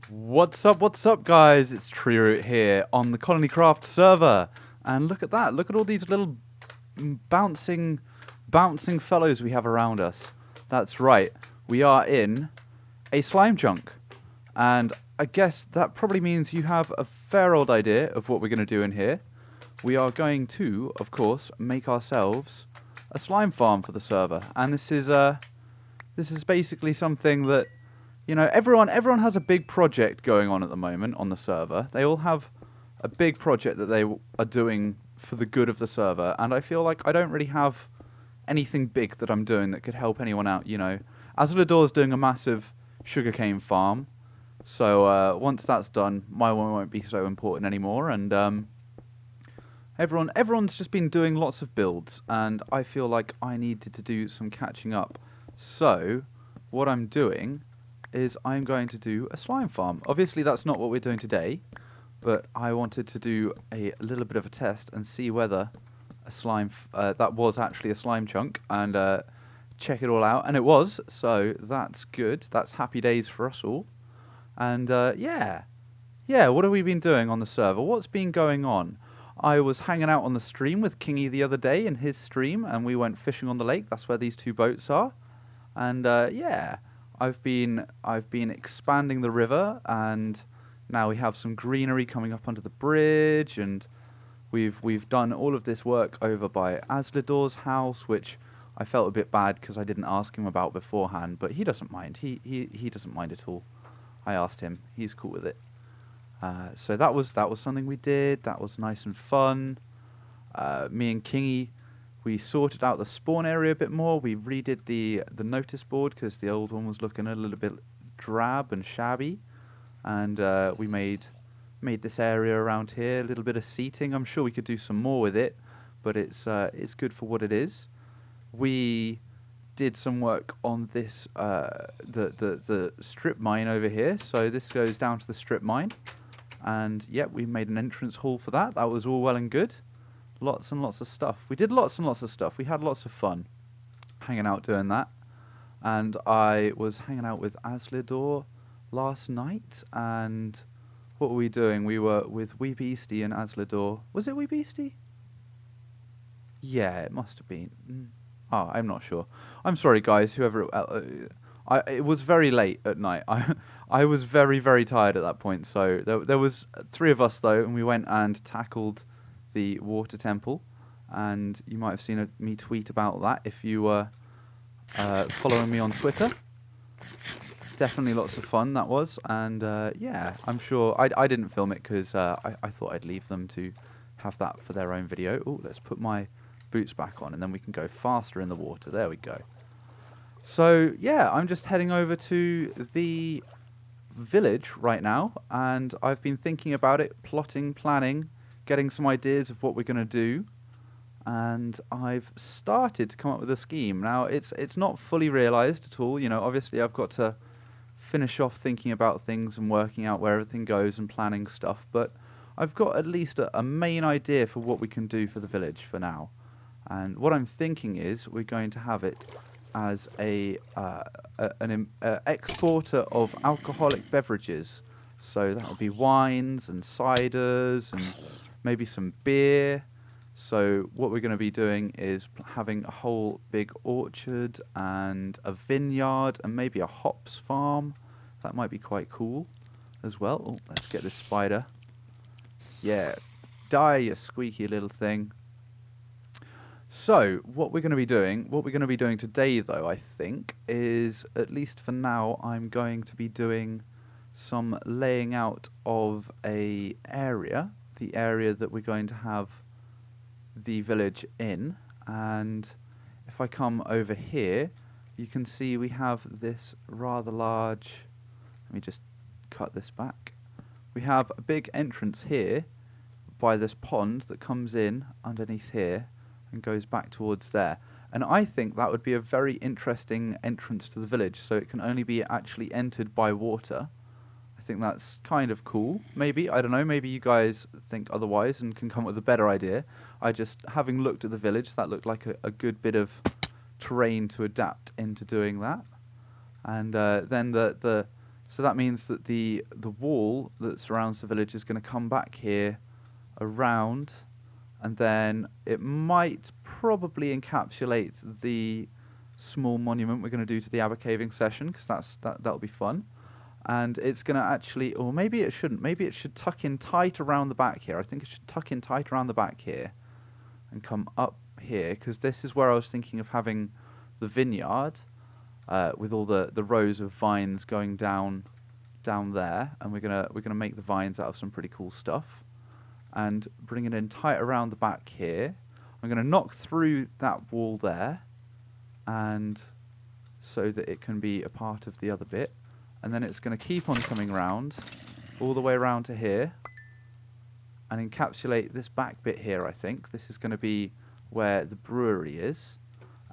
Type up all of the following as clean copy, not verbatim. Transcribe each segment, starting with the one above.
What's up, guys? It's Treeroot here on the Colonycraft server. And look at that. Look at all these little bouncing fellows we have around us. That's right. We are in a slime chunk. And I guess that probably means you have a fair old idea of what we're going to do in here. We are going to, of course, make ourselves a slime farm for the server. And this is basically something that, everyone has a big project going on at the moment on the server. They all have a big project that they are doing for the good of the server, and I feel like I don't really have anything big that I'm doing that could help anyone out, Azlador's doing a massive sugarcane farm, so once that's done, my one won't be so important anymore, and everyone's just been doing lots of builds, and I feel like I needed to do some catching up. So, what I'm doing is I'm going to do a slime farm. Obviously, that's not what we're doing today, but I wanted to do a little bit of a test and see whether a slime that was actually a slime chunk, and check it all out. And it was, so that's good. That's happy days for us all. And yeah. What have we been doing on the server? What's been going on? I was hanging out on the stream with Kingy the other day in his stream, and we went fishing on the lake. That's where these two boats are. And yeah, I've been expanding the river, and now we have some greenery coming up under the bridge, and we've done all of this work over by Azlador's house, which I felt a bit bad because I didn't ask him about beforehand, but he doesn't mind. He doesn't mind at all. I asked him. He's cool with it. So that was something we did. That was nice and fun. Me and Kingy, we sorted out the spawn area a bit more. We redid the notice board because the old one was looking a little bit drab and shabby, and we made this area around here a little bit of seating. I'm sure we could do some more with it, but it's good for what it is. We did some work on this the strip mine over here. So this goes down to the strip mine. And yeah, we made an entrance hall for that. That was all well and good. Lots and lots of stuff. We did lots and lots of stuff. We had lots of fun hanging out doing that. And I was hanging out with Azlador last night. And what were we doing? We were with Wee Beastie and Azlador. Was it Wee Beastie? Yeah, it must have been. Oh, I'm not sure. I'm sorry, guys. Whoever. It was very late at night. I was very, very tired at that point. So there was three of us though, and we went and tackled the water temple. And you might have seen me tweet about that if you were following me on Twitter. Definitely lots of fun that was, and yeah, I'm sure I didn't film it because I thought I'd leave them to have that for their own video. Oh, let's put my boots back on, and then we can go faster in the water. There we go. So yeah, I'm just heading over to the village right now, and I've been thinking about it, plotting, planning, getting some ideas of what we're going to do, and I've started to come up with a scheme. Now, it's not fully realised at all, obviously I've got to finish off thinking about things and working out where everything goes and planning stuff, but I've got at least a main idea for what we can do for the village for now. And what I'm thinking is we're going to have it as an exporter of alcoholic beverages. So that would be wines and ciders and maybe some beer. So what we're going to be doing is having a whole big orchard and a vineyard and maybe a hops farm. That might be quite cool as well. Oh, let's get this spider. Yeah, die, you squeaky little thing. So, what we're going to be doing today, though, I think, is, at least for now, I'm going to be doing some laying out of the area that we're going to have the village in. And if I come over here, you can see we have this rather large, let me just cut this back. We have a big entrance here by this pond that comes in underneath here and goes back towards there. And I think that would be a very interesting entrance to the village, so it can only be actually entered by water. I think that's kind of cool. Maybe, I don't know, maybe you guys think otherwise and can come up with a better idea. Having looked at the village, that looked like a good bit of terrain to adapt into doing that. And then the So that means that the wall that surrounds the village is going to come back here around, and then it might probably encapsulate the small monument we're going to do to the Abba caving session, because that'll be fun. And it's going to actually, or maybe it shouldn't, maybe it should tuck in tight around the back here. I think it should tuck in tight around the back here and come up here, because this is where I was thinking of having the vineyard, with all the rows of vines going down there, and we're gonna make the vines out of some pretty cool stuff, and bring it in tight around the back here. I'm gonna knock through that wall there, and so that it can be a part of the other bit, and then it's gonna keep on coming round all the way around to here and encapsulate this back bit here. I think this is going to be where the brewery is,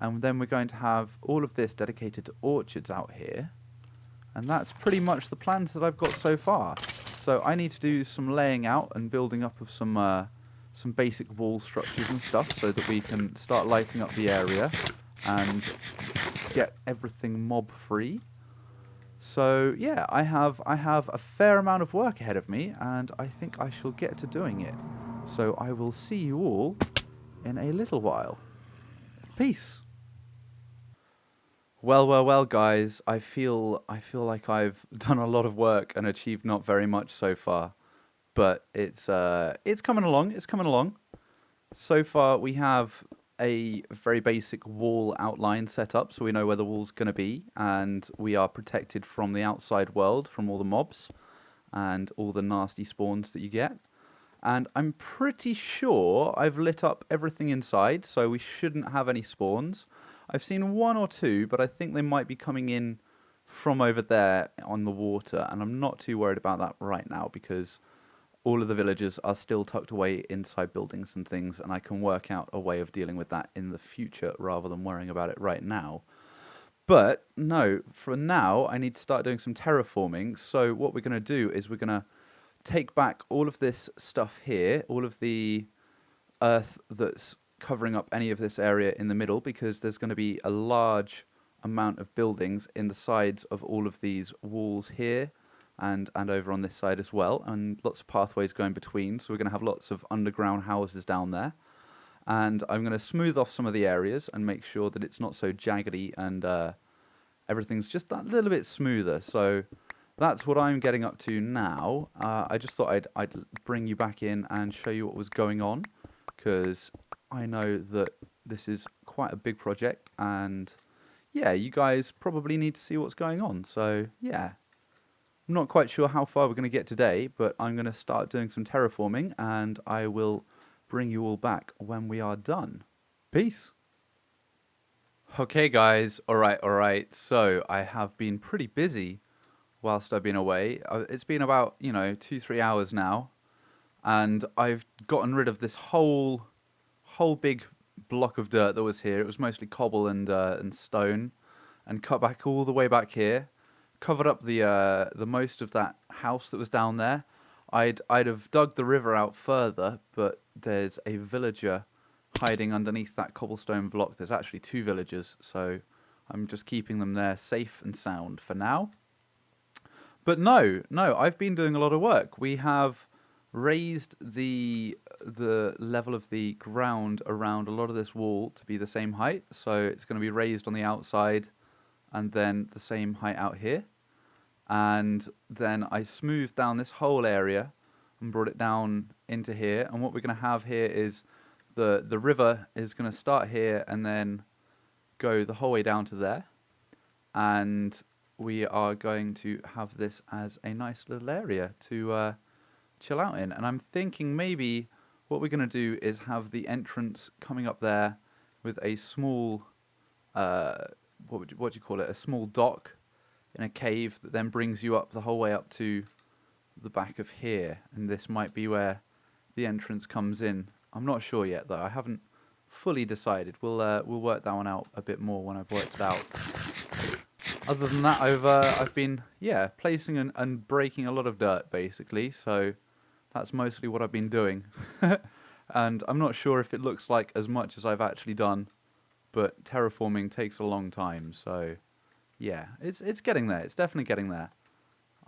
and then we're going to have all of this dedicated to orchards out here, and that's pretty much the plans that I've got so far. So I need to do some laying out and building up of some basic wall structures and stuff, so that we can start lighting up the area and get everything mob free. So yeah, I have a fair amount of work ahead of me, and I think I shall get to doing it. So I will see you all in a little while. Peace. Well, guys, I feel like I've done a lot of work and achieved not very much so far, but it's coming along. It's coming along. So far, we have a very basic wall outline set up, so we know where the wall's going to be, and we are protected from the outside world, from all the mobs and all the nasty spawns that you get. And I'm pretty sure I've lit up everything inside, so we shouldn't have any spawns. I've seen one or two, but I think they might be coming in from over there on the water, and I'm not too worried about that right now, because all of the villagers are still tucked away inside buildings and things, and I can work out a way of dealing with that in the future rather than worrying about it right now. But no, for now, I need to start doing some terraforming. So what we're going to do is we're going to take back all of this stuff here, all of the earth that's covering up any of this area in the middle, because there's going to be a large amount of buildings in the sides of all of these walls here, and over on this side as well, and lots of pathways going between, so we're going to have lots of underground houses down there. And I'm going to smooth off some of the areas and make sure that it's not so jaggedy, and everything's just that little bit smoother. So that's what I'm getting up to now. I just thought I'd bring you back in and show you what was going on, because I know that this is quite a big project, and yeah, you guys probably need to see what's going on. So yeah, I'm not quite sure how far we're going to get today, but I'm going to start doing some terraforming, and I will bring you all back when we are done. Peace. Okay, guys. All right. So I have been pretty busy whilst I've been away. It's been about, 2-3 hours now, and I've gotten rid of this whole big block of dirt that was here. It was mostly cobble and stone, and cut back all the way back here. Covered up the most of that house that was down there. I'd have dug the river out further, but there's a villager hiding underneath that cobblestone block. There's actually 2 villagers, so I'm just keeping them there safe and sound for now. But no, I've been doing a lot of work. We have raised the level of the ground around a lot of this wall to be the same height, so it's going to be raised on the outside and then the same height out here. And then I smoothed down this whole area and brought it down into here. And what we're going to have here is the river is going to start here and then go the whole way down to there. And we are going to have this as a nice little area to chill out in. And I'm thinking maybe what we're going to do is have the entrance coming up there with a small, what do you call it? A small dock in a cave that then brings you up the whole way up to the back of here, and this might be where the entrance comes in. I'm not sure yet, though. I haven't fully decided. We'll work that one out a bit more when I've worked it out. Other than that, I've been placing and breaking a lot of dirt basically. So that's mostly what I've been doing, and I'm not sure if it looks like as much as I've actually done, but terraforming takes a long time. So yeah, it's getting there. It's definitely getting there.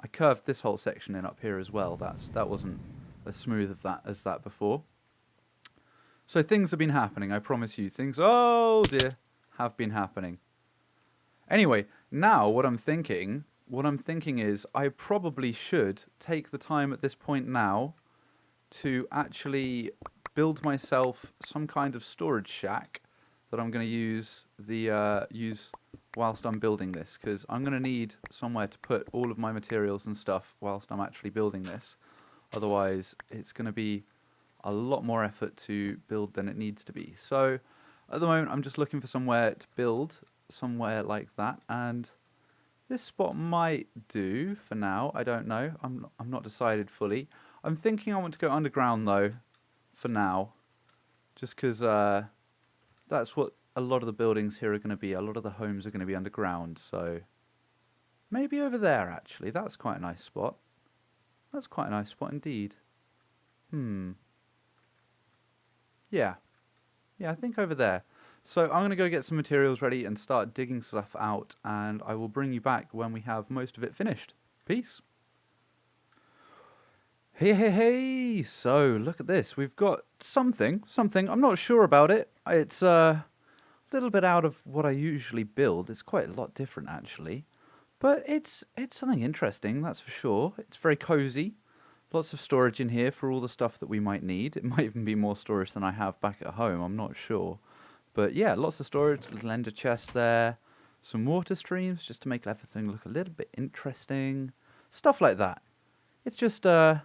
I curved this whole section in up here as well. That wasn't as smooth as that before. So things have been happening, I promise you. Things, oh dear, have been happening. Anyway, now what I'm thinking is I probably should take the time at this point now to actually build myself some kind of storage shack that I'm going to use whilst I'm building this, because I'm going to need somewhere to put all of my materials and stuff whilst I'm actually building this. Otherwise, it's going to be a lot more effort to build than it needs to be. So at the moment, I'm just looking for somewhere to build, somewhere like that, and this spot might do for now. I don't know. I'm not decided fully. I'm thinking I want to go underground though, for now, just because that's what a lot of the buildings here are going to be. A lot of the homes are going to be underground. So maybe over there actually. That's quite a nice spot. That's quite a nice spot indeed. Yeah. Yeah, I think over there. So I'm going to go get some materials ready and start digging stuff out, and I will bring you back when we have most of it finished. Peace. Hey. So, look at this. We've got something. I'm not sure about it. It's a little bit out of what I usually build. It's quite a lot different, actually. But it's something interesting, that's for sure. It's very cozy. Lots of storage in here for all the stuff that we might need. It might even be more storage than I have back at home. I'm not sure. But yeah, lots of storage, little ender chest there, some water streams just to make everything look a little bit interesting, stuff like that. It's just a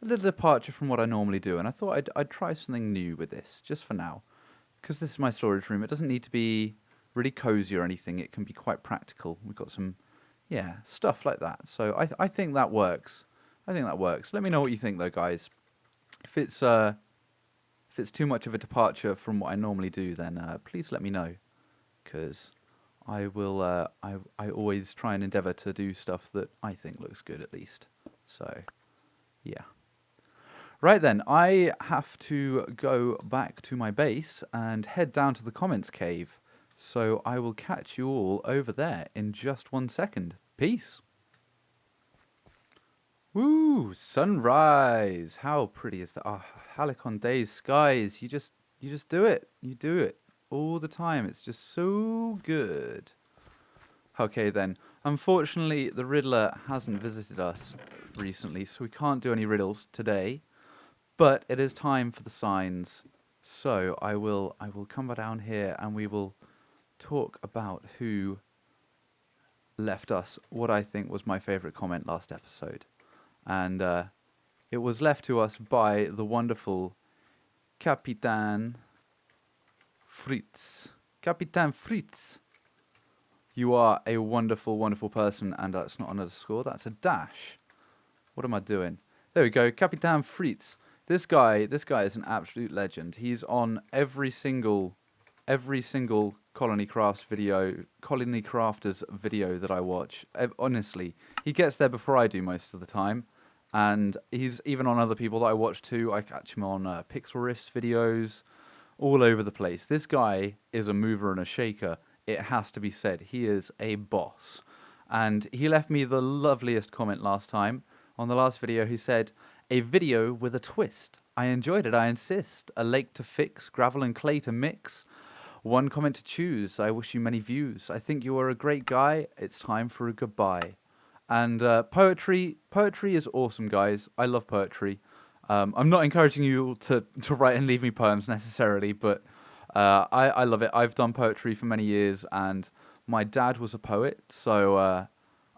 little departure from what I normally do, and I thought I'd try something new with this, just for now. Because this is my storage room, it doesn't need to be really cozy or anything, it can be quite practical. We've got some, yeah, stuff like that. So I think that works. I think that works. Let me know what you think though, guys. If it's too much of a departure from what I normally do, then please let me know, because I will. I always try and endeavour to do stuff that I think looks good, at least. So, yeah. Right then, I have to go back to my base and head down to the comments cave. So I will catch you all over there in just 1 second. Peace. Woo! Sunrise. How pretty is that? Ah, Halicon days, skies. You just do it. You do it all the time. It's just so good. Okay then. Unfortunately, the Riddler hasn't visited us recently, so we can't do any riddles today. But it is time for the signs. So I will come down here and we will talk about who left us what I think was my favourite comment last episode. And it was left to us by the wonderful Capitan Fritz. Capitan Fritz. You are a wonderful, wonderful person, and that's not an underscore, that's a dash. What am I doing? There we go, Capitan Fritz. This guy is an absolute legend. He's on every single Colony Crafters video that I watch. Honestly, he gets there before I do most of the time. And he's even on other people that I watch too. I catch him on Pixel Riffs videos, all over the place. This guy is a mover and a shaker. It has to be said. He is a boss. And he left me the loveliest comment last time. On the last video, he said, "A video with a twist. I enjoyed it, I insist. A lake to fix, gravel and clay to mix. One comment to choose. I wish you many views. I think you are a great guy. It's time for a goodbye." And poetry is awesome, guys. I love poetry. I'm not encouraging you to write and leave me poems necessarily, but I love it. I've done poetry for many years, and my dad was a poet, so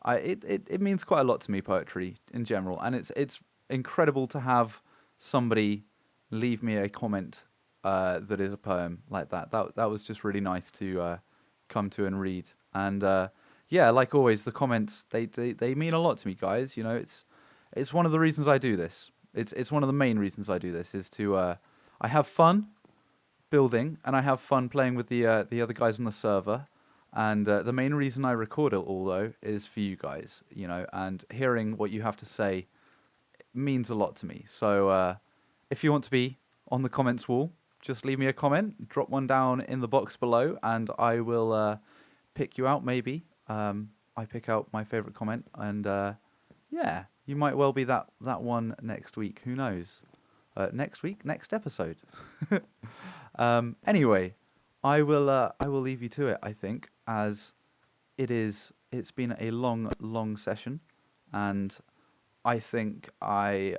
it means quite a lot to me, poetry in general. And it's incredible to have somebody leave me a comment that is a poem like that. That was just really nice to come to and read. And yeah, like always, the comments they mean a lot to me, guys. You know, it's one of the reasons I do this. It's one of the main reasons I do this is to I have fun building and I have fun playing with the other guys on the server. And the main reason I record it all though is for you guys, you know, and hearing what you have to say means a lot to me. So if you want to be on the comments wall, just leave me a comment, drop one down in the box below, and I will pick you out maybe. I pick out my favorite comment, and Yeah, you might well be that one next week. Who knows? Next week, next episode. Anyway, I will leave you to it. I think as it's been a long session, and I think I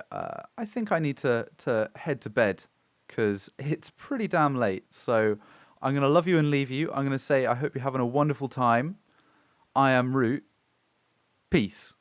need to head to bed because it's pretty damn late. So I'm gonna love you and leave you. I'm gonna say I hope you're having a wonderful time. I am Root. Peace.